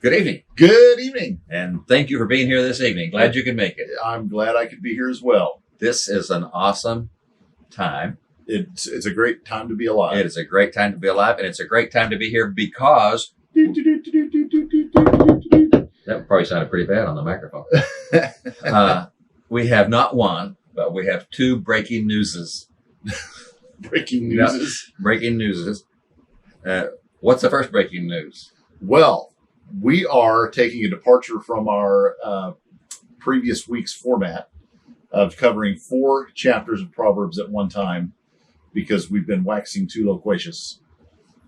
Good evening. Good evening. And thank you for being here this evening. Glad you could make it. I'm glad I could be here as well. This is an awesome time. It's a great time to be alive. It is a great time to be alive, and it's a great time to be here because that probably sounded pretty bad on the microphone. We have not one, but we have two breaking newses. Breaking newses. Breaking newses. What's the first breaking news? Well, we are taking a departure from our previous week's format of covering 4 chapters of Proverbs at one time because we've been waxing too loquacious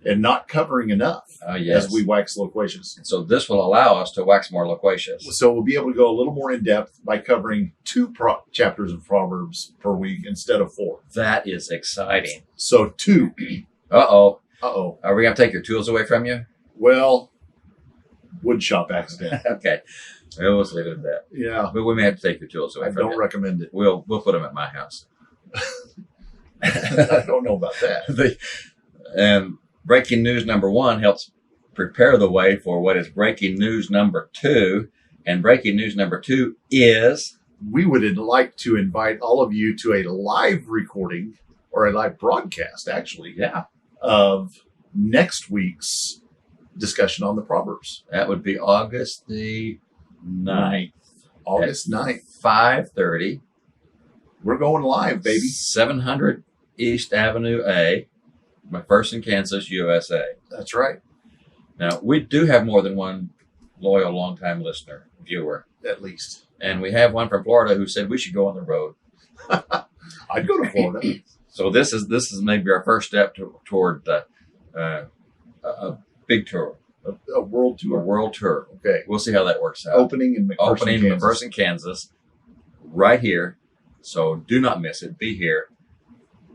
and not covering enough as we wax loquacious. So this will allow us to wax more loquacious. So we'll be able to go a little more in depth by covering 2 chapters of Proverbs per week instead of 4. That is exciting. So 2. Uh-oh. Uh-oh. Are we going to take your tools away from you? Well, woodshop accident. Okay. Well, let's leave it at that. Yeah. But we may have to take your tools away I from you. don't recommend it. We'll put them at my house. I don't know about that. And breaking news number 1 helps prepare the way for what is breaking news number 2. And breaking news number 2 is... We would like to invite all of you to a live recording, or a live broadcast, actually, of next week's discussion on the Proverbs. That would be August the 9th. August 9th. 5:30. We're going live, baby. 700 East Avenue A, McPherson, Kansas, USA. That's right. Now, we do have more than one loyal, long-time listener, viewer. At least. And we have one from Florida who said we should go on the road. I'd go to Florida. So this is maybe our first step toward a big tour. A world tour. A world tour. Okay. We'll see how that works out. Opening in McPherson, Kansas. Right here. So do not miss it. Be here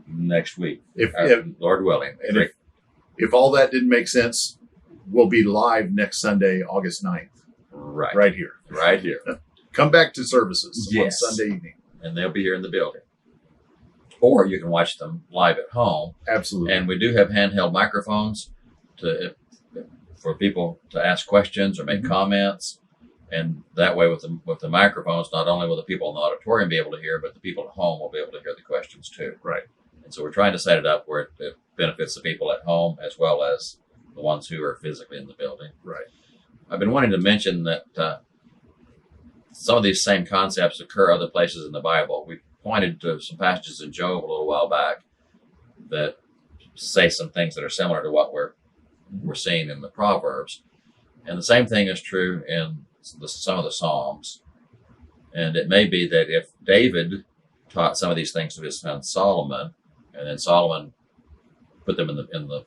next week. If Lord willing. And if all that didn't make sense, we'll be live next Sunday, August 9th. Right. Right here. Right here. Come back to services on Yes. Sunday evening. And they'll be here in the building. Or you can watch them live at home. Absolutely. And we do have handheld microphones for people to ask questions or make comments. And that way with the microphones, not only will the people in the auditorium be able to hear, but the people at home will be able to hear the questions too. Right. And so we're trying to set it up where it benefits the people at home as well as the ones who are physically in the building. Right. I've been wanting to mention that some of these same concepts occur other places in the Bible. We pointed to some passages in Job a little while back that say some things that are similar to what we're seeing in the Proverbs. And the same thing is true in some of the Psalms. And it may be that if David taught some of these things to his son Solomon, and then Solomon put them in the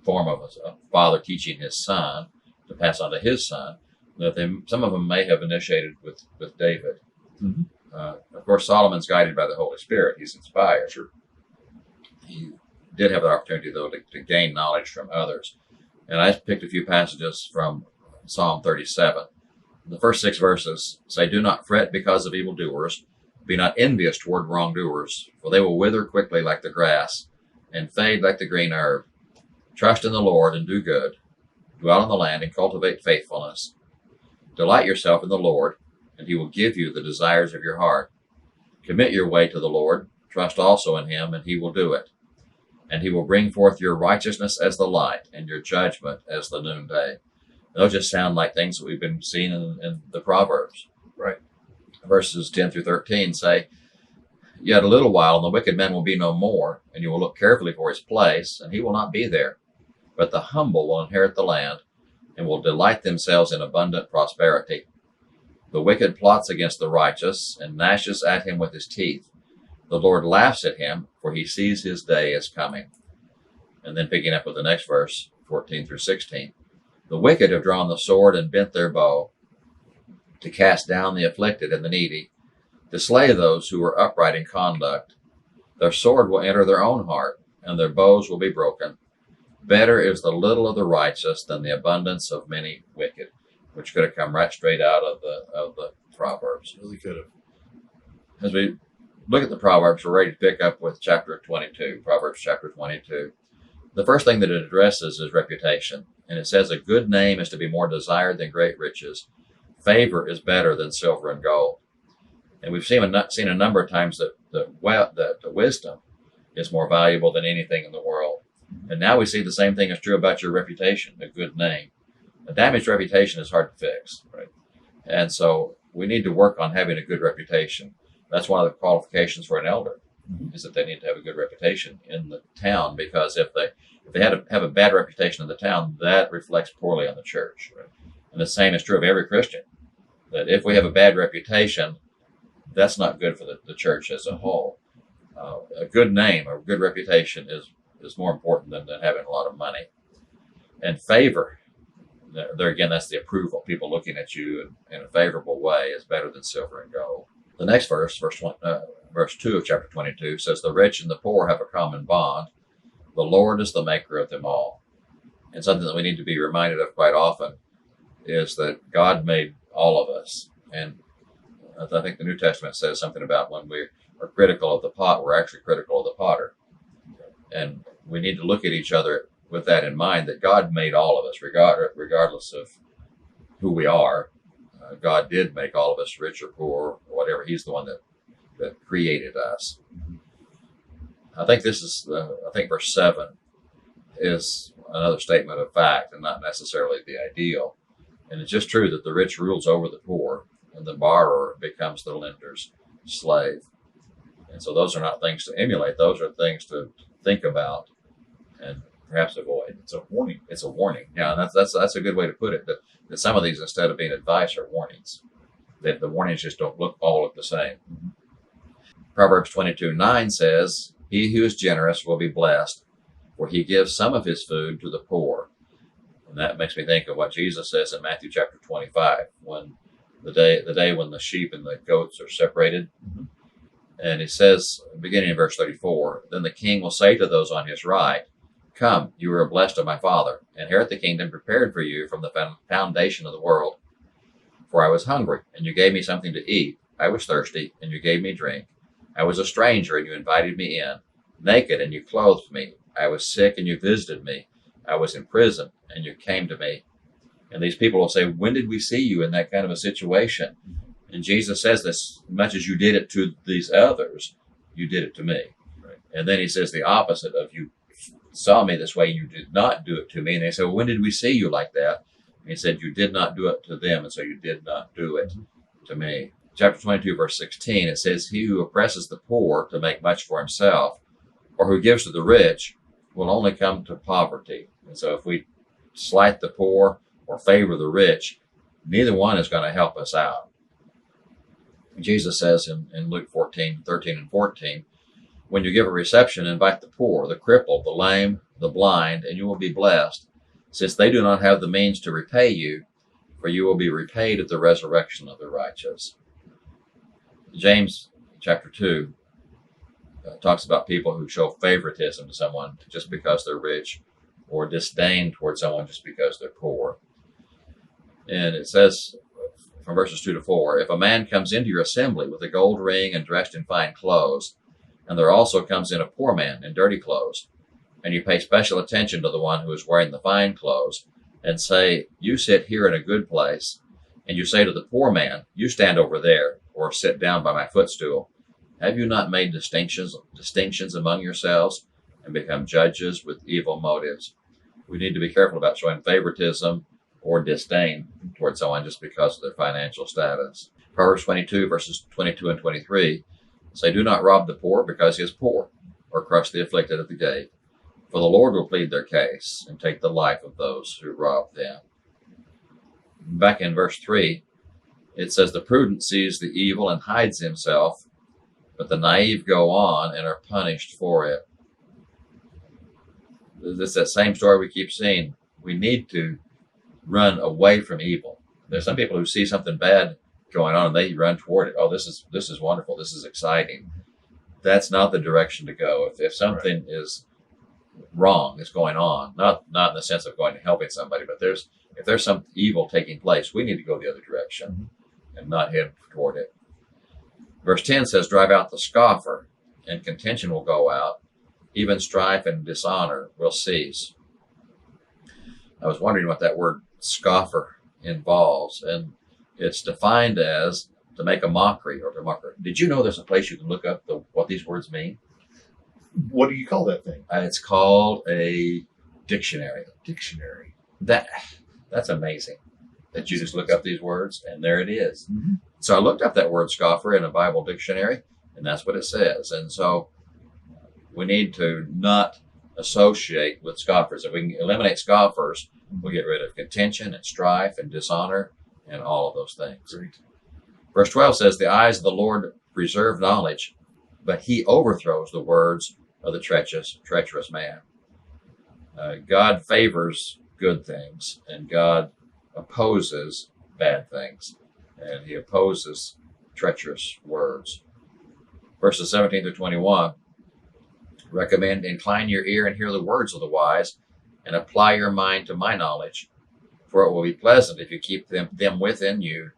form of a father teaching his son to pass on to his son, that some of them may have initiated with David. Mm-hmm. Of course, Solomon's guided by the Holy Spirit. He's inspired. Sure. He did have the opportunity, though, to gain knowledge from others. And I picked a few passages from Psalm 37. The first 6 verses say, "Do not fret because of evildoers. Be not envious toward wrongdoers, for they will wither quickly like the grass and fade like the green herb. Trust in the Lord and do good. Dwell in the land and cultivate faithfulness. Delight yourself in the Lord, and he will give you the desires of your heart. Commit your way to the Lord. Trust also in him, and he will do it. And he will bring forth your righteousness as the light and your judgment as the noonday." Those just sound like things that we've been seeing in the Proverbs. Right. Verses 10 through 13 say, "Yet a little while, and the wicked man will be no more, and you will look carefully for his place, and he will not be there. But the humble will inherit the land, and will delight themselves in abundant prosperity. The wicked plots against the righteous, and gnashes at him with his teeth. The Lord laughs at him, for he sees his day is coming." And then picking up with the next verse, 14 through 16. "The wicked have drawn the sword and bent their bow, to cast down the afflicted and the needy, to slay those who are upright in conduct. Their sword will enter their own heart, and their bows will be broken. Better is the little of the righteous than the abundance of many wicked," which could have come right straight out of the Proverbs. Really could have. As we look at the Proverbs, we're ready to pick up with chapter 22, Proverbs chapter 22. The first thing that it addresses is reputation. And it says, a good name is to be more desired than great riches. Favor is better than silver and gold. And we've seen a number of times that the wisdom is more valuable than anything in the world. And now we see the same thing is true about your reputation, a good name. A damaged reputation is hard to fix, right? And so we need to work on having a good reputation. That's one of the qualifications for an elder, is that they need to have a good reputation in the town, because if they have a bad reputation in the town, that reflects poorly on the church. Right? And the same is true of every Christian, that if we have a bad reputation, that's not good for the church as a whole. A good name, a good reputation is more important than having a lot of money. And favor, there again, that's the approval. People looking at you in a favorable way is better than silver and gold. The next verse 2 of chapter 22 says, the rich and the poor have a common bond. The Lord is the maker of them all. And something that we need to be reminded of quite often is that God made all of us. And I think the New Testament says something about when we are critical of the pot, we're actually critical of the potter. And we need to look at each other with that in mind, that God made all of us, regardless of who we are. God did make all of us, rich or poor, or whatever. He's the one that created us. I think verse 7 is another statement of fact and not necessarily the ideal. And it's just true that the rich rules over the poor, and the borrower becomes the lender's slave. And so those are not things to emulate. Those are things to think about and perhaps avoid. It's a warning. It's a warning. Yeah, and that's a good way to put it. That some of these, instead of being advice, are warnings. That the warnings just don't all look the same. Mm-hmm. Proverbs 22:9 says, he who is generous will be blessed, for he gives some of his food to the poor. And that makes me think of what Jesus says in Matthew chapter 25, when the day when the sheep and the goats are separated. Mm-hmm. And he says, beginning in verse 34, then the king will say to those on his right, come, you are blessed of my Father, inherit the kingdom prepared for you from the foundation of the world. For I was hungry, and you gave me something to eat. I was thirsty, and you gave me drink. I was a stranger, and you invited me in. Naked, and you clothed me. I was sick, and you visited me. I was in prison, and you came to me. And these people will say, when did we see you in that kind of a situation? And Jesus says, this much as you did it to these others, you did it to me. Right. And then he says the opposite of, you saw me this way, you did not do it to me. And they say, well, when did we see you like that? And he said, you did not do it to them, and so you did not do it to me. Chapter 22, verse 16, it says, he who oppresses the poor to make much for himself, or who gives to the rich, will only come to poverty. And so if we slight the poor or favor the rich, neither one is going to help us out. Jesus says in Luke 14:13 and 14, when you give a reception, invite the poor, the crippled, the lame, the blind, and you will be blessed, since they do not have the means to repay you, for you will be repaid at the resurrection of the righteous. James chapter 2 talks about people who show favoritism to someone just because they're rich, or disdain towards someone just because they're poor. And it says from verses 2 to 4, if a man comes into your assembly with a gold ring and dressed in fine clothes, and there also comes in a poor man in dirty clothes, and you pay special attention to the one who is wearing the fine clothes, and say, you sit here in a good place, and you say to the poor man, you stand over there, or sit down by my footstool, have you not made distinctions among yourselves, and become judges with evil motives? We need to be careful about showing favoritism or disdain towards someone just because of their financial status. Proverbs 22, verses 22 and 23 say, do not rob the poor because he is poor, or crush the afflicted at the gate. For the Lord will plead their case and take the life of those who rob them. Back in verse 3, it says, the prudent sees the evil and hides himself, but the naive go on and are punished for it. It's that same story we keep seeing. We need to run away from evil. There's some people who see something bad going on and they run toward it. Oh, this is wonderful. This is exciting. That's not the direction to go. If something is wrong is going on, not in the sense of going and helping somebody, but if there's some evil taking place, we need to go the other direction and not head toward it. Verse 10 says, drive out the scoffer, and contention will go out, even strife and dishonor will cease. I was wondering what that word scoffer involves, and it's defined as to make a mockery or to mocker. Did you know there's a place you can look up what these words mean? What do you call that thing? It's called a dictionary. Dictionary. That's amazing that you just look up these words and there it is. Mm-hmm. So I looked up that word scoffer in a Bible dictionary, and that's what it says. And so we need to not associate with scoffers. If we can eliminate scoffers, we'll get rid of contention and strife and dishonor and all of those things. Great. Verse 12 says, the eyes of the Lord preserve knowledge, but he overthrows the words of the treacherous man. God favors good things, and God opposes bad things, and he opposes treacherous words. Verses 17 through 21 recommend, incline your ear and hear the words of the wise, and apply your mind to my knowledge, for it will be pleasant if you keep them within you,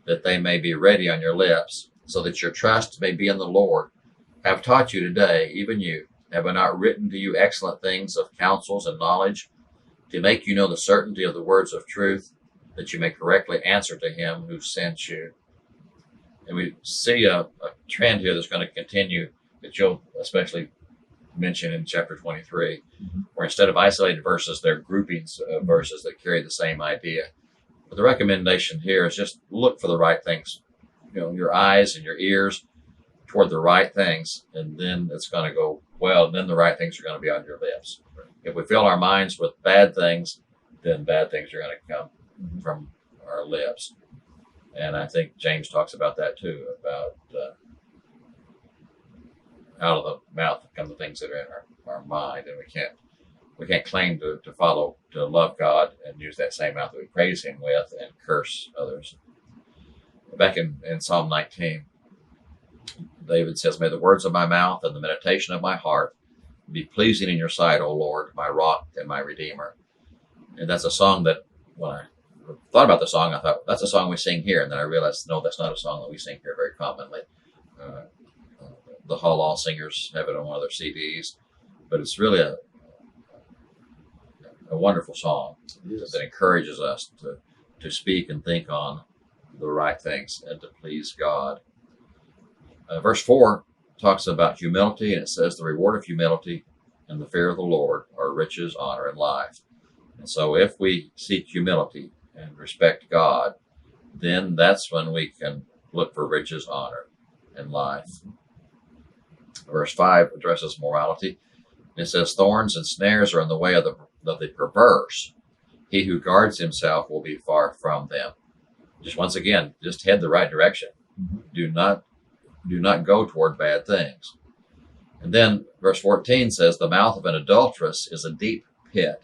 that they may be ready on your lips, so that your trust may be in the Lord. I have taught you today, even you, have I not written to you excellent things of counsels and knowledge, to make you know the certainty of the words of truth, that you may correctly answer to him who sent you. And we see a trend here that's going to continue, that you'll especially mention in chapter 23, where instead of isolated verses, they're groupings of verses that carry the same idea. But the recommendation here is just look for the right things. Your eyes and your ears toward the right things, and then it's going to go well, and then the right things are going to be on your lips. If we fill our minds with bad things, then bad things are going to come from our lips. And I think James talks about that too, about out of the mouth come the things that are in our mind, and we can't claim to love God and use that same mouth that we praise him with and curse others. Back in Psalm 19, David says, may the words of my mouth and the meditation of my heart be pleasing in your sight, O Lord, my rock and my redeemer. And that's a song that when I thought about the song, I thought, that's a song we sing here. And then I realized, no, that's not a song that we sing here very commonly. The Hall All Singers have it on one of their CDs, but it's really a wonderful song that encourages us to speak and think on the right things and to please God. Verse 4 talks about humility, and it says the reward of humility and the fear of the Lord are riches, honor, and life. And so if we seek humility and respect God, then that's when we can look for riches, honor, and life. Verse 5 addresses morality. It says, thorns and snares are in the way of the perverse. He who guards himself will be far from them. Once again, just head the right direction. Do not go toward bad things. And then verse 14 says, the mouth of an adulteress is a deep pit.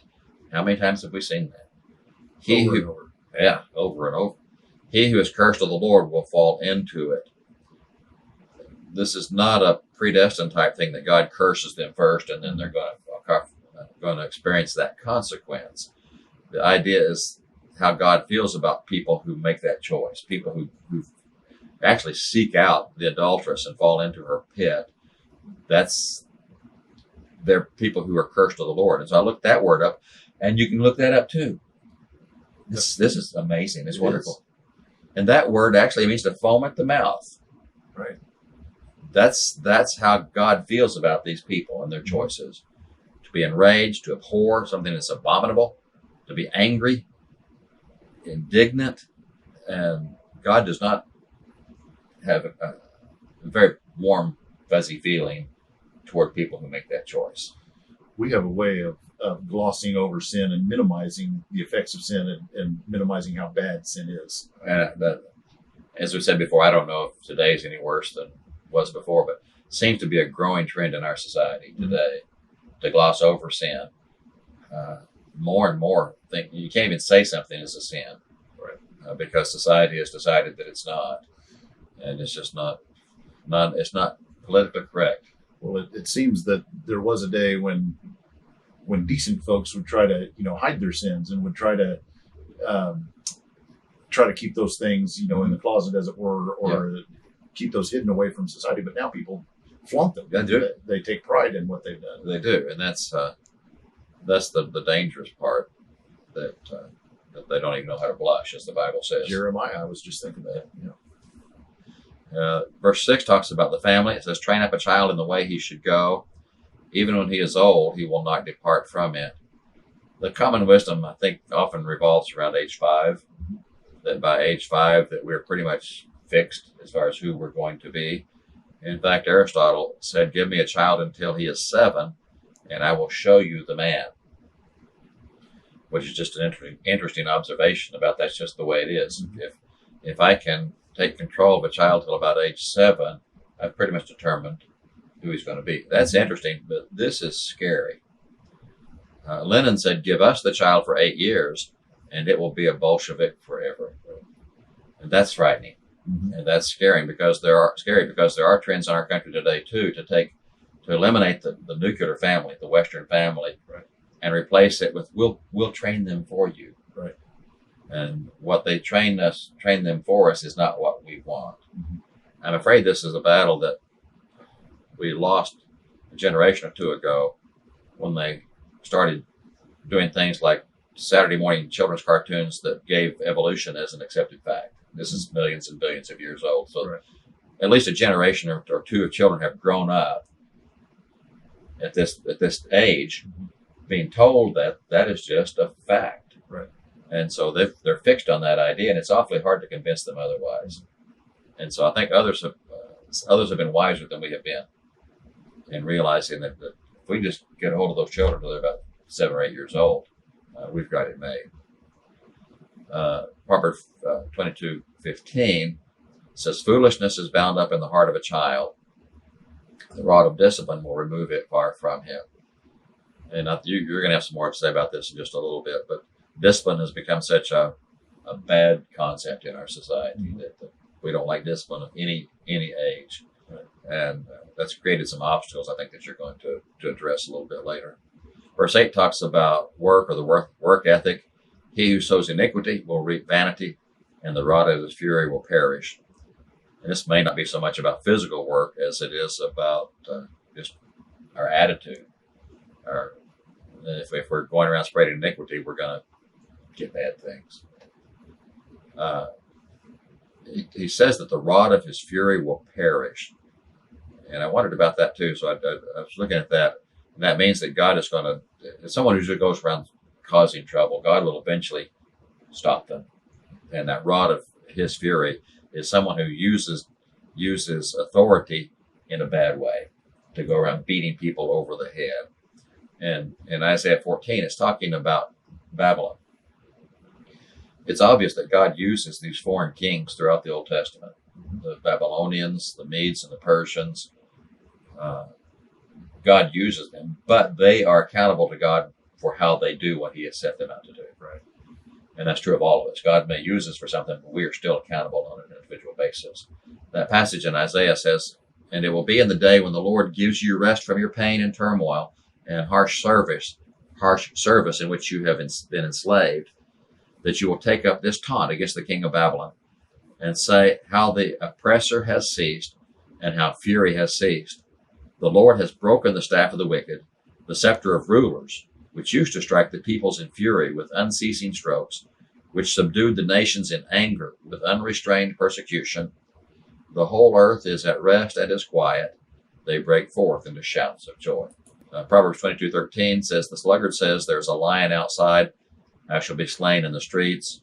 How many times have we seen that? Over and over. He who is cursed of the Lord will fall into it. This is not a predestined type thing that God curses them first and then they're going to experience that consequence. The idea is how God feels about people who make that choice, people who actually seek out the adulteress and fall into her pit. They're people who are cursed of the Lord. And so I looked that word up, and you can look that up too. This is amazing. It's wonderful. And that word actually means to foam at the mouth. Right. That's how God feels about these people and their choices. To be enraged, to abhor something that's abominable, to be angry, indignant, and God does not have a very warm, fuzzy feeling toward people who make that choice. We have a way of glossing over sin and minimizing the effects of sin and minimizing how bad sin is. And as we said before, I don't know if today is any worse than it was before, but it seems to be a growing trend in our society today to gloss over sin. More and more think you can't even say something is a sin, right? Because society has decided that it's not, and it's just not it's not politically correct. Well, it seems that there was a day when decent folks would try to hide their sins and would try to keep those things in the closet, as it were, or keep those hidden away from society. But now people flaunt them. They do. They take pride in what they've done. They do, and that's the dangerous part, that they don't even know how to blush, as the Bible says. Jeremiah, I was just thinking that. Verse 6 talks about the family. It says, train up a child in the way he should go. Even when he is old, he will not depart from it. The common wisdom, I think, often revolves around age 5, that by age 5 that we're pretty much fixed as far as who we're going to be. In fact, Aristotle said, give me a child until he is 7, and I will show you the man, which is just an interesting observation about that's just the way it is. Mm-hmm. If I can take control of a child till about age 7, I've pretty much determined who he's going to be. That's interesting, but this is scary. Lenin said, give us the child for 8 years, and it will be a Bolshevik forever. And that's frightening. Mm-hmm. And that's scary because there are trends in our country today, too, to eliminate the nuclear family, the Western family, right, and replace it with, we'll train them for you. Right. And what they train them for us is not what we want. Mm-hmm. I'm afraid this is a battle that we lost a generation or two ago when they started doing things like Saturday morning children's cartoons that gave evolution as an accepted fact. This is millions and billions of years old. So right, at least a generation or two of children have grown up at this age, mm-hmm, being told that that is just a fact. right. And so they're fixed on that idea, and it's awfully hard to convince them otherwise. And so I think others have been wiser than we have been in realizing that if we just get a hold of those children until they're about 7 or 8 years old, we've got it made. Proverbs 22:15 says, foolishness is bound up in the heart of a child. The rod of discipline will remove it far from him. And you're going to have some more to say about this in just a little bit, but discipline has become such a bad concept in our society, mm-hmm, that we don't like discipline of any age. Right. And that's created some obstacles, I think, that you're going to address a little bit later. Verse 8 talks about work, or the work ethic. He who sows iniquity will reap vanity, and the rod of his fury will perish. And this may not be so much about physical work as it is about just our attitude. If we're going around spreading iniquity, we're going to get bad things. He says that the rod of his fury will perish. And I wondered about that too. So I was looking at that. And that means that God is going to, someone who just goes around causing trouble, God will eventually stop them. And that rod of his fury is someone who uses authority in a bad way to go around beating people over the head. And in Isaiah 14, it's talking about Babylon. It's obvious that God uses these foreign kings throughout the Old Testament. The Babylonians, the Medes, and the Persians. God uses them, but they are accountable to God for how they do what he has set them out to do. Right. And that's true of all of us. God may use us for something, but we are still accountable on an individual basis. That passage in Isaiah says, and it will be in the day when the Lord gives you rest from your pain and turmoil and harsh service in which you have been enslaved, that you will take up this taunt against the king of Babylon and say how the oppressor has ceased and how fury has ceased. The Lord has broken the staff of the wicked, the scepter of rulers, which used to strike the peoples in fury with unceasing strokes, which subdued the nations in anger with unrestrained persecution. The whole earth is at rest and is quiet. They break forth into shouts of joy. Proverbs 22:13 says, the sluggard says, there's a lion outside. I shall be slain in the streets.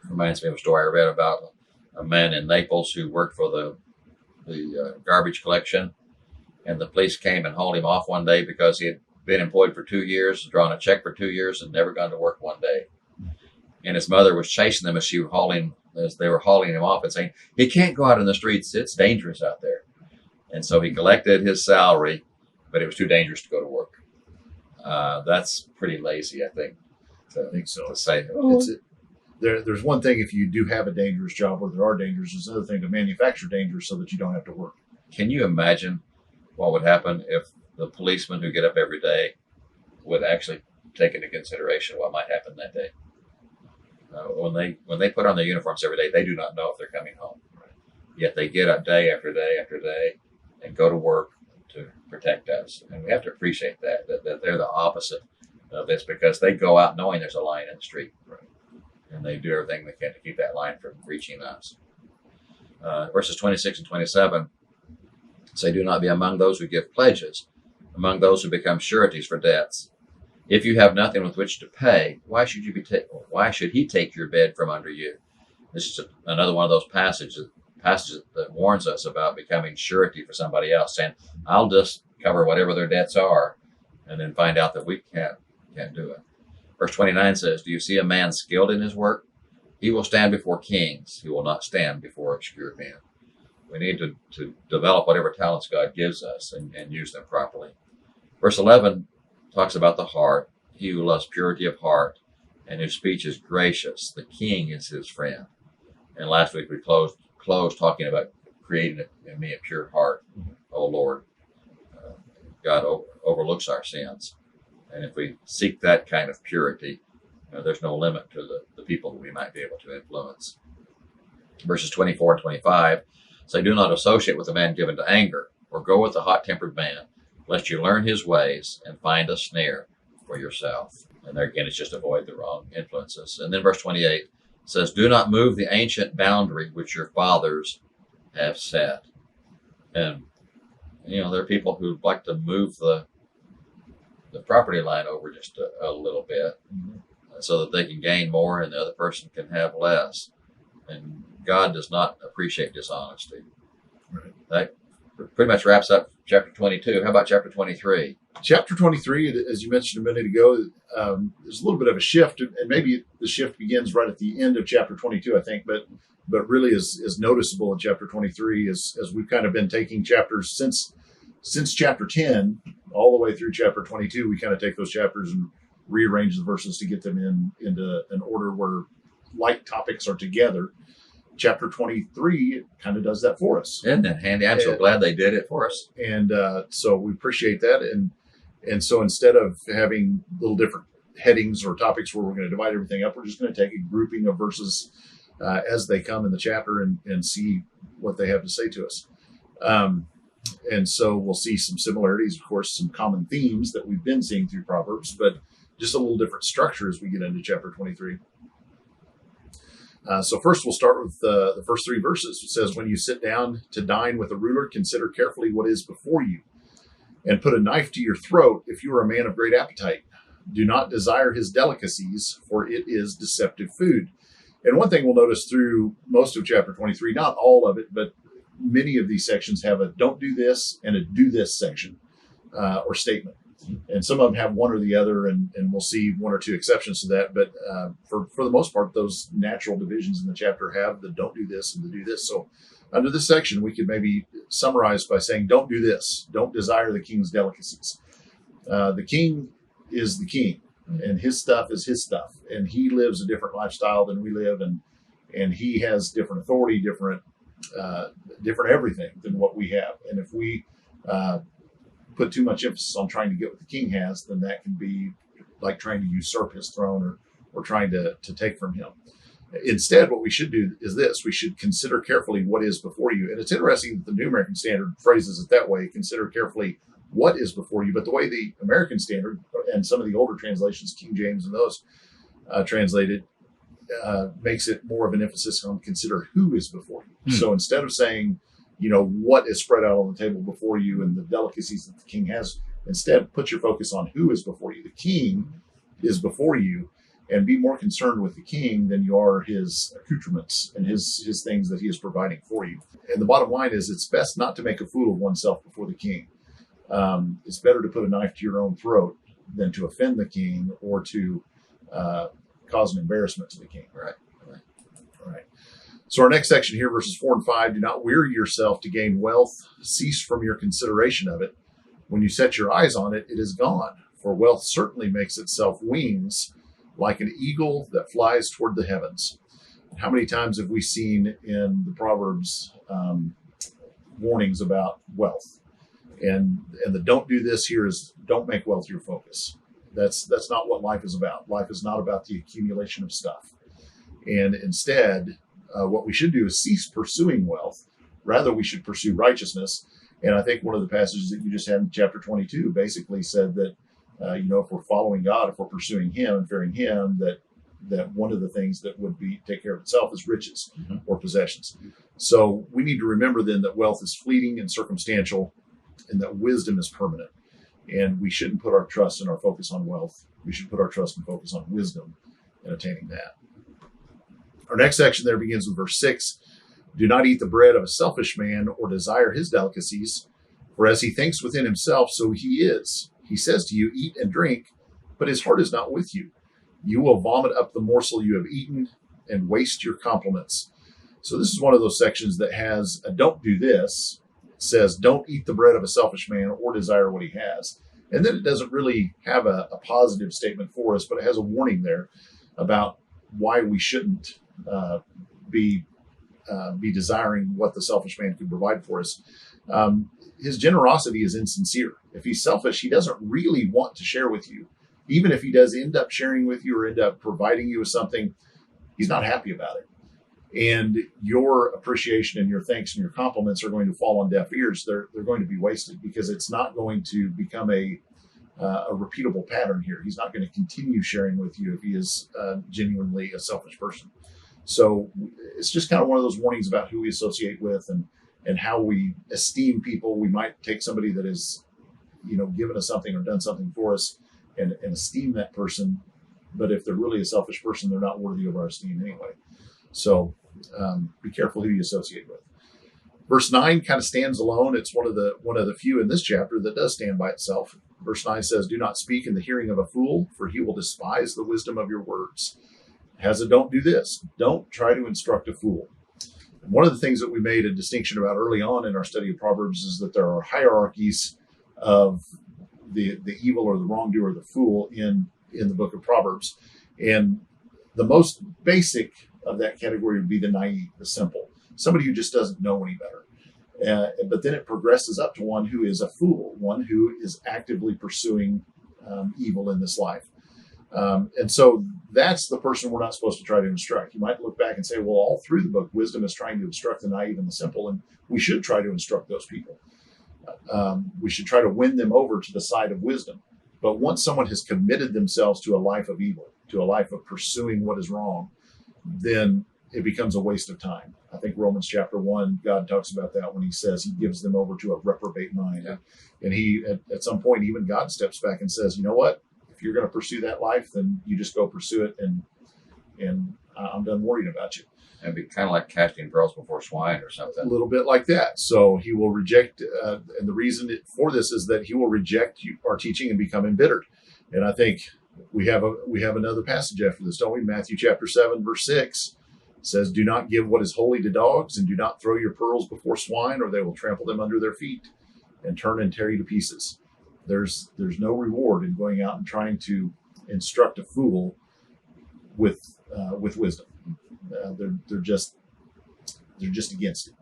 Reminds me of a story I read about a man in Naples who worked for the garbage collection. And the police came and hauled him off one day because he had been employed for 2 years, drawn a check for 2 years, and never gone to work one day. And his mother was chasing them as they were hauling him off and saying, he can't go out in the streets. It's dangerous out there. And so he collected his salary, but it was too dangerous to go to work. That's pretty lazy, I think. I think so. To say. There's one thing if you do have a dangerous job where there are dangers. There's another thing to manufacture dangers so that you don't have to work. Can you imagine what would happen if the policemen who get up every day would actually take into consideration what might happen that day? When they put on their uniforms every day, they do not know if they're coming home. Yet they get up day after day after day, and go to work to protect us. And we have to appreciate that they're the opposite of this, because they go out knowing there's a lion in the street. Right. And they do everything they can to keep that lion from reaching us. Verses 26 and 27 say, do not be among those who give pledges, among those who become sureties for debts. If you have nothing with which to pay, why should he take your bed from under you? This is another one of those passages that warns us about becoming surety for somebody else, saying, I'll just cover whatever their debts are, and then find out that we can't do it. Verse 29 says, do you see a man skilled in his work? He will stand before kings. He will not stand before obscure men. We need to develop whatever talents God gives us and use them properly. Verse 11 talks about the heart. He who loves purity of heart and whose speech is gracious, the king is his friend. And last week we closed talking about creating in me a pure heart. Oh Lord, God overlooks our sins. And if we seek that kind of purity, there's no limit to the people that we might be able to influence. Verses 24 and 25 say, do not associate with a man given to anger, or go with a hot-tempered man, lest you learn his ways and find a snare for yourself. And there again, it's just avoid the wrong influences. And then verse 28 says, do not move the ancient boundary which your fathers have set. And, there are people who like to move the property line over just a little bit, so that they can gain more and the other person can have less. And God does not appreciate dishonesty. Right. That pretty much wraps up chapter 22. How about chapter 23? Chapter 23, as you mentioned a minute ago, there's a little bit of a shift, and maybe the shift begins right at the end of chapter 22, I think, but really is noticeable in chapter 23 as we've kind of been taking chapters since chapter 10 all the way through chapter 22. We kind of take those chapters and rearrange the verses to get them into an order where like topics are together. Chapter 23 kind of does that for us. Isn't that handy? I'm so glad they did it for us. And so we appreciate that. And so instead of having little different headings or topics where we're going to divide everything up, we're just going to take a grouping of verses as they come in the chapter and see what they have to say to us. And so we'll see some similarities, of course, some common themes that we've been seeing through Proverbs, but just a little different structure as we get into chapter 23. So first we'll start with the first three verses. It says, when you sit down to dine with a ruler, consider carefully what is before you, and put a knife to your throat if you are a man of great appetite. Do not desire his delicacies, for it is deceptive food. And one thing we'll notice through most of chapter 23, not all of it, but many of these sections have a don't do this and a do this section or statement. And some of them have one or the other, and we'll see one or two exceptions to that. But for the most part, those natural divisions in the chapter have the don't do this and the do this. So under this section, we could maybe summarize by saying, don't do this. Don't desire the king's delicacies. The king is the king, and his stuff is his stuff. And he lives a different lifestyle than we live, and he has different authority, different everything than what we have. And if we put too much emphasis on trying to get what the king has, then that can be like trying to usurp his throne or trying to take from him. Instead, what we should do is this: we should consider carefully what is before you. And it's interesting that the New American Standard phrases it that way: consider carefully what is before you. But the way the American Standard and some of the older translations, King James and those translated, makes it more of an emphasis on consider who is before you. So instead of saying, what is spread out on the table before you and the delicacies that the king has, instead put your focus on who is before you. The king is before you, and be more concerned with the king than you are his accoutrements and his things that he is providing for you. And the bottom line is, it's best not to make a fool of oneself before the king. It's better to put a knife to your own throat than to offend the king or to cause an embarrassment to the king. Right. So our next section here, verses 4 and 5, do not weary yourself to gain wealth. Cease from your consideration of it. When you set your eyes on it, it is gone. For wealth certainly makes itself wings, like an eagle that flies toward the heavens. How many times have we seen in the Proverbs warnings about wealth? And the don't do this here is don't make wealth your focus. That's not what life is about. Life is not about the accumulation of stuff. And instead, what we should do is cease pursuing wealth. Rather, we should pursue righteousness. And I think one of the passages that you just had in chapter 22 basically said that, if we're following God, if we're pursuing Him and fearing Him, that one of the things that would be take care of itself is riches or possessions. So we need to remember then that wealth is fleeting and circumstantial, and that wisdom is permanent. And we shouldn't put our trust and our focus on wealth. We should put our trust and focus on wisdom and attaining that. Our next section there begins with verse 6. Do not eat the bread of a selfish man or desire his delicacies, for as he thinks within himself, so he is. He says to you, eat and drink, but his heart is not with you. You will vomit up the morsel you have eaten and waste your compliments. So this is one of those sections that has a don't do this. It says, don't eat the bread of a selfish man or desire what he has. And then it doesn't really have a positive statement for us, but it has a warning there about why we shouldn't be desiring what the selfish man can provide for us. His generosity is insincere. If he's selfish, he doesn't really want to share with you. Even if he does end up sharing with you or end up providing you with something, he's not happy about it. And your appreciation and your thanks and your compliments are going to fall on deaf ears. They're going to be wasted because it's not going to become a repeatable pattern here. He's not going to continue sharing with you if he is genuinely a selfish person. So it's just kind of one of those warnings about who we associate with and how we esteem people. We might take somebody that has, given us something or done something for us and esteem that person. But if they're really a selfish person, they're not worthy of our esteem anyway. So be careful who you associate with. Verse 9 kind of stands alone. It's one of the few in this chapter that does stand by itself. Verse 9 says, do not speak in the hearing of a fool, for he will despise the wisdom of your words. Has a don't do this. Don't try to instruct a fool. And one of the things that we made a distinction about early on in our study of Proverbs is that there are hierarchies of the evil or the wrongdoer, the fool in the book of Proverbs. And the most basic of that category would be the naive, the simple, somebody who just doesn't know any better. But then it progresses up to one who is a fool, one who is actively pursuing evil in this life. And so that's the person we're not supposed to try to instruct. You might look back and say, well, all through the book, wisdom is trying to instruct the naive and the simple, and we should try to instruct those people. We should try to win them over to the side of wisdom. But once someone has committed themselves to a life of evil, to a life of pursuing what is wrong, then it becomes a waste of time. I think Romans chapter 1, God talks about that when he says he gives them over to a reprobate mind. Yeah. And he, at some point, even God steps back and says, you know what? If you're going to pursue that life, then you just go pursue it, and I'm done worrying about you. It'd be kind of like casting pearls before swine or something. A little bit like that. So he will reject, and the reason for this is that he will reject our teaching and become embittered. And I think we have another passage after this, don't we? Matthew chapter 7, verse 6 says, do not give what is holy to dogs, and do not throw your pearls before swine, or they will trample them under their feet and turn and tear you to pieces. There's no reward in going out and trying to instruct a fool with wisdom. They're just against it.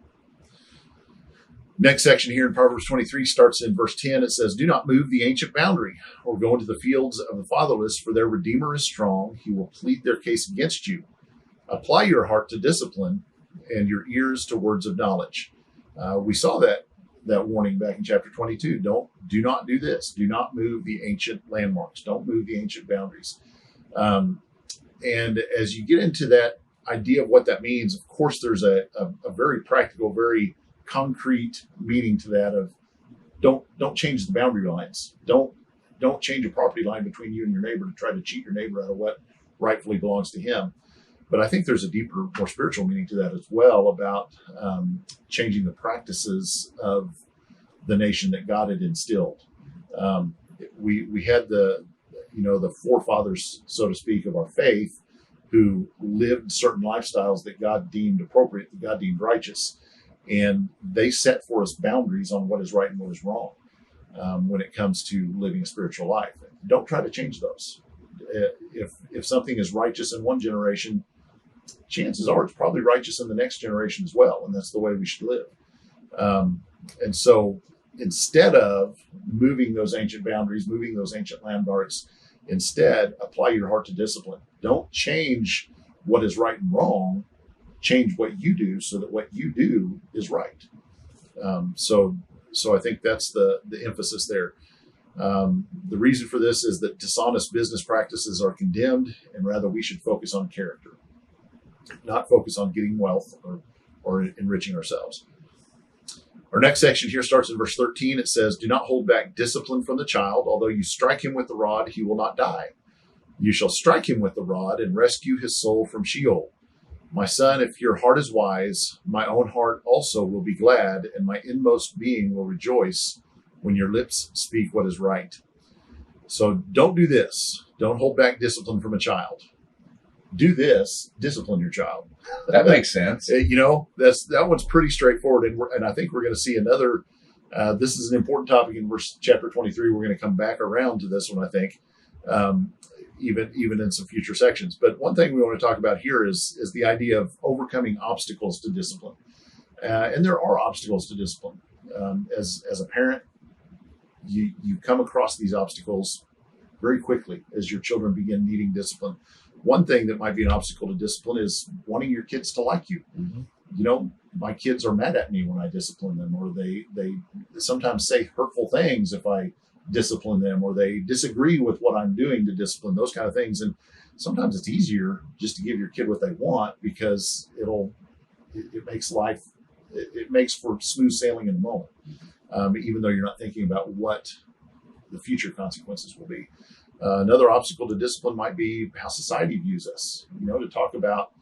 Next section here in Proverbs 23 starts in verse 10. It says, do not move the ancient boundary or go into the fields of the fatherless, for their Redeemer is strong. He will plead their case against you. Apply your heart to discipline and your ears to words of knowledge. We saw that warning back in chapter 22. Do not do this. Do not move the ancient landmarks. Don't move the ancient boundaries. And as you get into that idea of what that means, of course, there's a very practical, very concrete meaning to that of don't change the boundary lines. Don't change a property line between you and your neighbor to try to cheat your neighbor out of what rightfully belongs to him. But I think there's a deeper, more spiritual meaning to that as well about changing the practices of the nation that God had instilled. We had the forefathers, so to speak, of our faith, who lived certain lifestyles that God deemed appropriate, that God deemed righteous, and they set for us boundaries on what is right and what is wrong when it comes to living a spiritual life. Don't try to change those. If something is righteous in one generation, chances are it's probably righteous in the next generation as well, and that's the way we should live. And so instead of moving those ancient boundaries, moving those ancient landmarks, instead apply your heart to discipline. Don't change what is right and wrong. Change what you do so that what you do is right. So So I think that's the emphasis there. The reason for this is that dishonest business practices are condemned, and rather we should focus on character, not focus on getting wealth or enriching ourselves. Our next section here starts in verse 13. It says, "Do not hold back discipline from the child. Although you strike him with the rod, he will not die. You shall strike him with the rod and rescue his soul from Sheol. My son, if your heart is wise, my own heart also will be glad, and my inmost being will rejoice when your lips speak what is right." So don't do this. Don't hold back discipline from a child. Do this, discipline your child. That makes sense. That one's pretty straightforward, and I think we're going to see another. This is an important topic in chapter 23. We're going to come back around to this one, I think, even in some future sections. But one thing we want to talk about here is the idea of overcoming obstacles to discipline, and there are obstacles to discipline. As a parent, you come across these obstacles very quickly as your children begin needing discipline. One thing that might be an obstacle to discipline is wanting your kids to like you. Mm-hmm. My kids are mad at me when I discipline them, or they sometimes say hurtful things if I discipline them, or they disagree with what I'm doing to discipline, those kind of things. And sometimes it's easier just to give your kid what they want, because it makes for smooth sailing in the moment, even though you're not thinking about what the future consequences will be. Another obstacle to discipline might be how society views us. To talk about,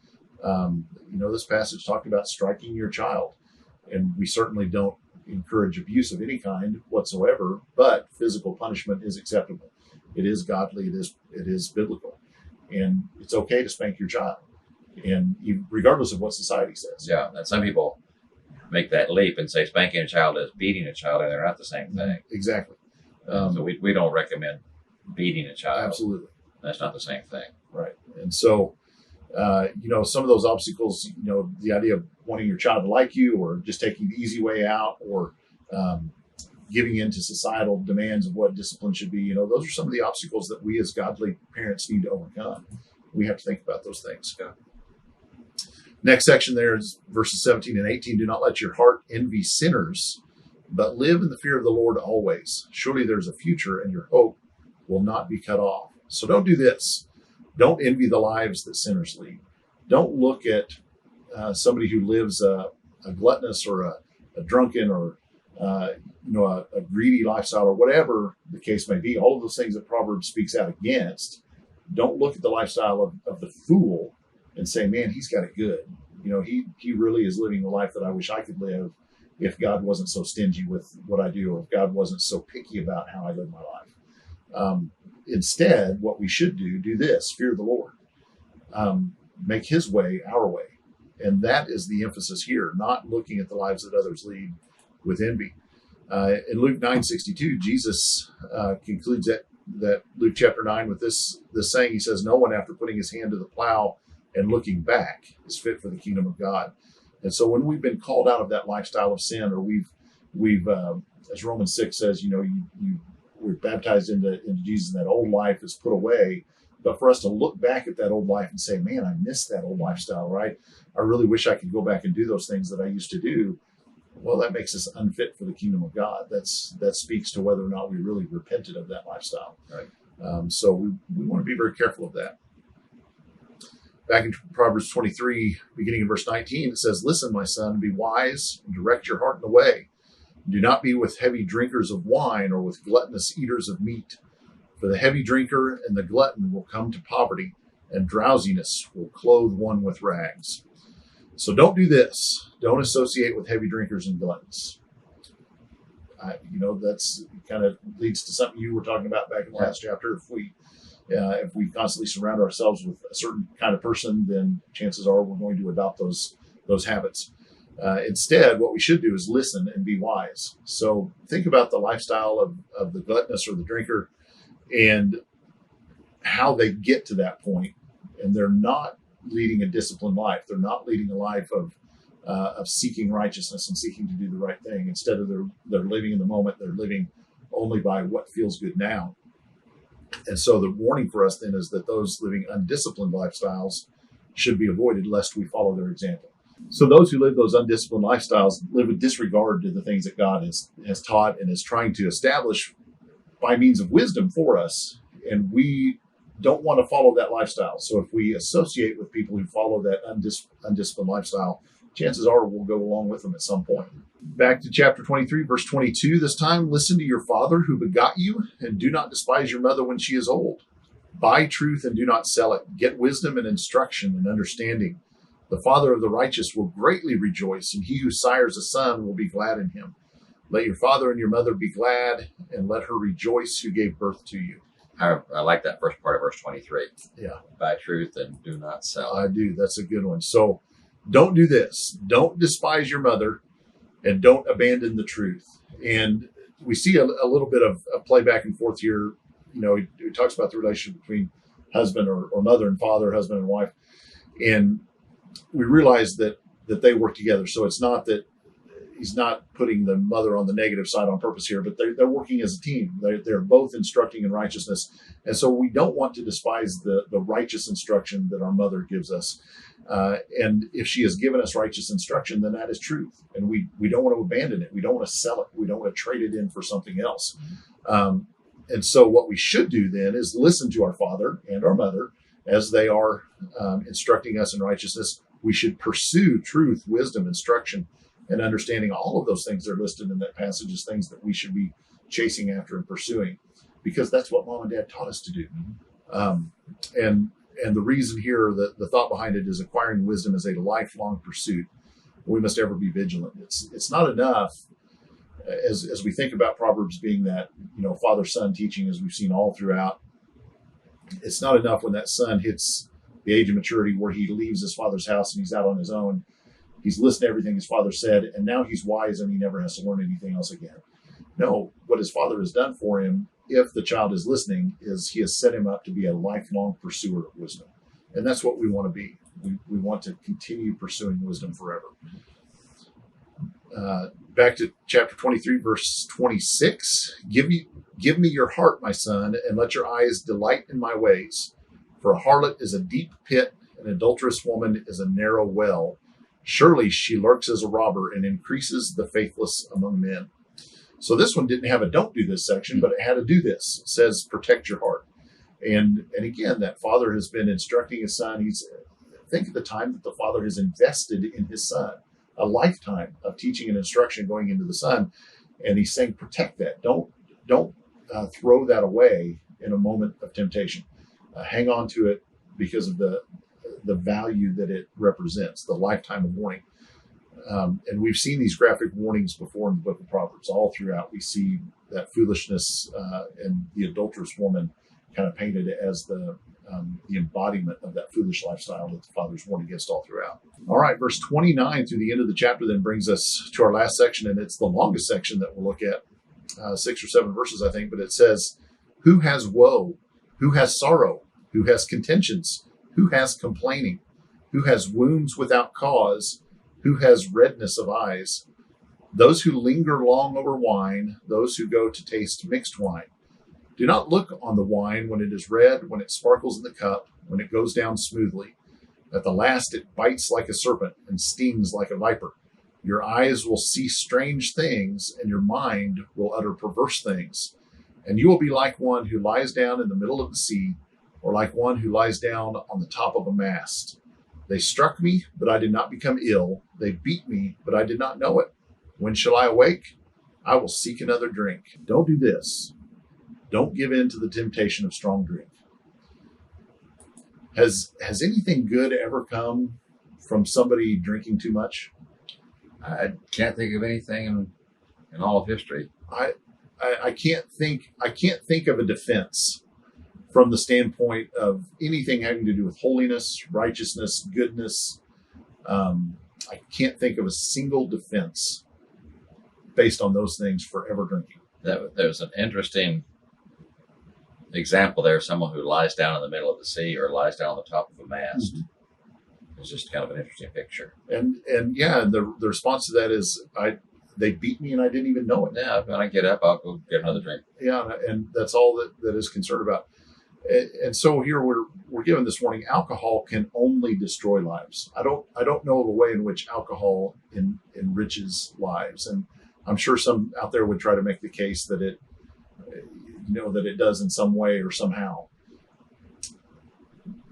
this passage talked about striking your child, and we certainly don't encourage abuse of any kind whatsoever, but physical punishment is acceptable. It is godly. It is biblical, and it's okay to spank your child, and regardless of what society says. Yeah, and some people make that leap and say spanking a child is beating a child, and they're not the same thing. Exactly. So we don't recommend beating a child. Absolutely. That's not the same thing. Right. And so, some of those obstacles, the idea of wanting your child to like you, or just taking the easy way out, or giving in to societal demands of what discipline should be, those are some of the obstacles that we as godly parents need to overcome. We have to think about those things. Yeah. Next section there is verses 17 and 18. "Do not let your heart envy sinners, but live in the fear of the Lord always. Surely there's a future, and your hope will not be cut off." So don't do this. Don't envy the lives that sinners lead. Don't look at somebody who lives a gluttonous or a drunken or a greedy lifestyle, or whatever the case may be. All of those things that Proverbs speaks out against. Don't look at the lifestyle of the fool and say, "Man, he's got it good. He really is living the life that I wish I could live if God wasn't so stingy with what I do, or if God wasn't so picky about how I live my life." Instead, what we should do this: fear the Lord, make his way our way. And that is the emphasis here, not looking at the lives that others lead with envy. In Luke 9:62, Jesus concludes that Luke chapter 9 with this saying. He says, "No one, after putting his hand to the plow and looking back, is fit for the kingdom of God." And so when we've been called out of that lifestyle of sin, or we've as Romans 6 says, we're baptized into Jesus, and that old life is put away. But for us to look back at that old life and say, "Man, I missed that old lifestyle, right? I really wish I could go back and do those things that I used to do." Well, that makes us unfit for the kingdom of God. That speaks to whether or not we really repented of that lifestyle. Right. So we want to be very careful of that. Back in Proverbs 23, beginning in verse 19, it says, "Listen, my son, be wise and direct your heart in the way. Do not be with heavy drinkers of wine, or with gluttonous eaters of meat. For the heavy drinker and the glutton will come to poverty, and drowsiness will clothe one with rags." So don't do this. Don't associate with heavy drinkers and gluttons. That's kind of leads to something you were talking about back in the last chapter. If we constantly surround ourselves with a certain kind of person, then chances are we're going to adopt those habits. Instead, what we should do is listen and be wise. So think about the lifestyle of the gluttonous or the drinker, and how they get to that point. And they're not leading a disciplined life. They're not leading a life of seeking righteousness and seeking to do the right thing. Instead of they're living in the moment. They're living only by what feels good now. And so the warning for us then is that those living undisciplined lifestyles should be avoided, lest we follow their example. So those who live those undisciplined lifestyles live with disregard to the things that God has taught and is trying to establish by means of wisdom for us. And we don't want to follow that lifestyle. So if we associate with people who follow that undisciplined lifestyle, chances are we'll go along with them at some point. Back to chapter 23, verse 22. This time, listen to your father who begot you, and do not despise your mother when she is old. Buy truth and do not sell it. Get wisdom and instruction and understanding. The father of the righteous will greatly rejoice, and he who sires a son will be glad in him. Let your father and your mother be glad, and let her rejoice who gave birth to you. I like that first part of verse 23. Yeah. Buy truth and do not sell. I do. That's a good one. So don't do this. Don't despise your mother, and don't abandon the truth. And we see a little bit of a play back and forth here. You know, he talks about the relationship between husband or mother and father, husband and wife. And we realize that they work together. So it's not that he's not putting the mother on the negative side on purpose here, but they're working as a team. They're both instructing in righteousness. And so we don't want to despise the righteous instruction that our mother gives us. And if she has given us righteous instruction, then that is truth. And we don't want to abandon it. We don't want to sell it. We don't want to trade it in for something else. And so what we should do then is listen to our father and our mother as they are instructing us in righteousness. We should pursue truth, wisdom, instruction, and understanding. All of those things that are listed in that passage as things that we should be chasing after and pursuing, because that's what mom and dad taught us to do. And the reason here, the thought behind it is acquiring wisdom is a lifelong pursuit. We must ever be vigilant. It's not enough, as we think about Proverbs being that, father-son teaching, as we've seen all throughout. It's not enough when that son hits the age of maturity where he leaves his father's house and he's out on his own. He's listened to everything his father said, and now he's wise and he never has to learn anything else again. No, what his father has done for him, if the child is listening, is he has set him up to be a lifelong pursuer of wisdom. And that's what we want to be. We want to continue pursuing wisdom forever. Back to chapter 23, verse 26. Give me your heart, my son, and let your eyes delight in my ways. For a harlot is a deep pit, an adulterous woman is a narrow well. Surely she lurks as a robber and increases the faithless among men. So this one didn't have a don't do this section, but it had a do this. It says protect your heart. And again, that father has been instructing his son. Think of the time that the father has invested in his son, a lifetime of teaching and instruction going into the son. And he's saying, protect that. Don't throw that away in a moment of temptation. Hang on to it because of the value that it represents, the lifetime of warning. And we've seen these graphic warnings before in the book of Proverbs. All throughout, we see that foolishness and the adulterous woman kind of painted as the embodiment of that foolish lifestyle that the father's warned against all throughout. All right, verse 29 through the end of the chapter then brings us to our last section, and it's the longest section that we'll look at, 6 or 7 verses, I think. But it says, who has woe? Who has sorrow? Who has contentions? Who has complaining? Who has wounds without cause? Who has redness of eyes? Those who linger long over wine, those who go to taste mixed wine. Do not look on the wine when it is red, when it sparkles in the cup, when it goes down smoothly. At the last it bites like a serpent and stings like a viper. Your eyes will see strange things, and your mind will utter perverse things. And you will be like one who lies down in the middle of the sea, or like one who lies down on the top of a mast. They struck me, but I did not become ill. They beat me, but I did not know it. When shall I awake? I will seek another drink. Don't do this. Don't give in to the temptation of strong drink. Has anything good ever come from somebody drinking too much? I can't think of anything in all of history. I can't think of a defense from the standpoint of anything having to do with holiness, righteousness, goodness. I can't think of a single defense based on those things for ever drinking. There's an interesting example there. Someone who lies down in the middle of the sea or lies down on the top of a mast. Mm-hmm. It's just kind of an interesting picture. And the response to that is, they beat me and I didn't even know it. Yeah, when I get up, I'll go get another drink. Yeah, and that's all that is concerned about. And so here we're given this warning: alcohol can only destroy lives. I don't know of a way in which alcohol enriches lives, and I'm sure some out there would try to make the case that it that it does in some way or somehow.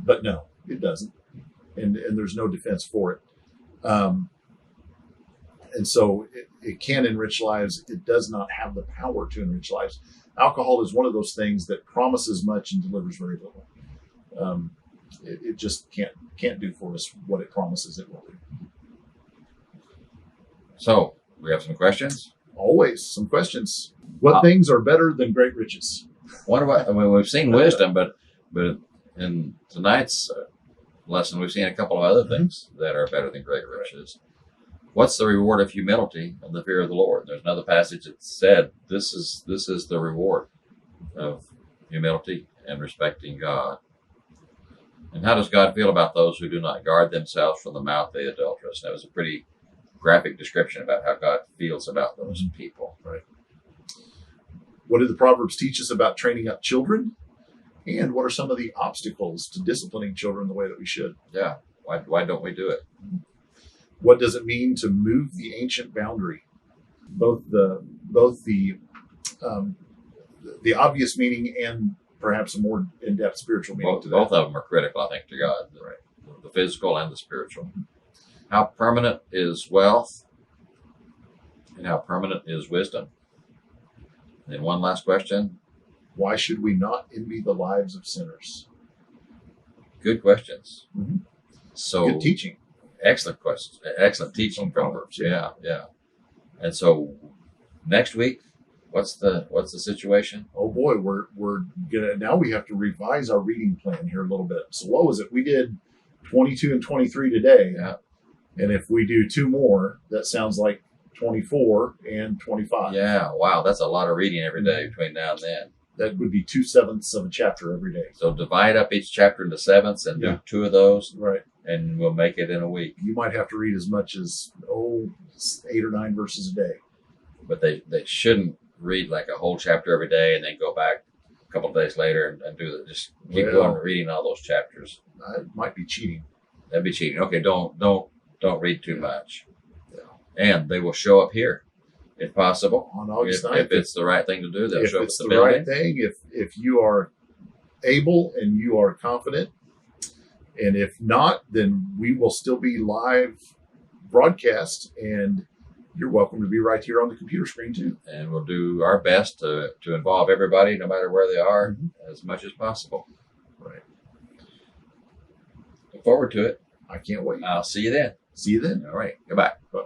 But no, it doesn't, and there's no defense for it. And so it can enrich lives. It does not have the power to enrich lives. Alcohol is one of those things that promises much and delivers very little. It just can't do for us what it promises it will do. So, we have some questions. Always some questions. What things are better than great riches? What about? I mean, we've seen wisdom, but in tonight's lesson, we've seen a couple of other things that are better than great riches. What's the reward of humility and the fear of the Lord? There's another passage that said this is the reward of humility and respecting God. And how does God feel about those who do not guard themselves from the mouth of the adulteress? That was a pretty graphic description about how God feels about those people. Right. What do the Proverbs teach us about training up children? And what are some of the obstacles to disciplining children the way that we should? Yeah. Why don't we do it? What does it mean to move the ancient boundary? Both the obvious meaning and perhaps a more in-depth spiritual meaning to that. Both of them are critical, I think, to God. Right. The physical and the spiritual. How permanent is wealth, and how permanent is wisdom? And one last question. Why should we not envy the lives of sinners? Good questions. Mm-hmm. So good teaching. Excellent questions. Excellent teaching from Proverbs. Yeah. And so next week, what's the situation? Oh boy, we're gonna now we have to revise our reading plan here a little bit. So what was it? We did 22 and 23 today. Yeah. And if we do two more, that sounds like 24 and 25. Yeah. Wow, that's a lot of reading every day between now and then. That would be 2/7 of a chapter every day. So divide up each chapter into sevenths and do two of those. Right. And we'll make it in a week. You might have to read as much as 8 or 9 verses a day. But they shouldn't read like a whole chapter every day and then go back a couple of days later and do that. Just keep going reading all those chapters. It might be cheating. That'd be cheating. Okay, don't read too much. Yeah. And they will show up here if possible. On August 9th. If it's the right thing to do, they'll show up at the building. If it's the building. right thing, if you are able and you are confident, and if not, then we will still be live broadcast, and you're welcome to be right here on the computer screen too. And we'll do our best to involve everybody, no matter where they are, as much as possible. Right. Look forward to it. I can't wait. I'll see you then. See you then. All right. Goodbye. Bye-bye.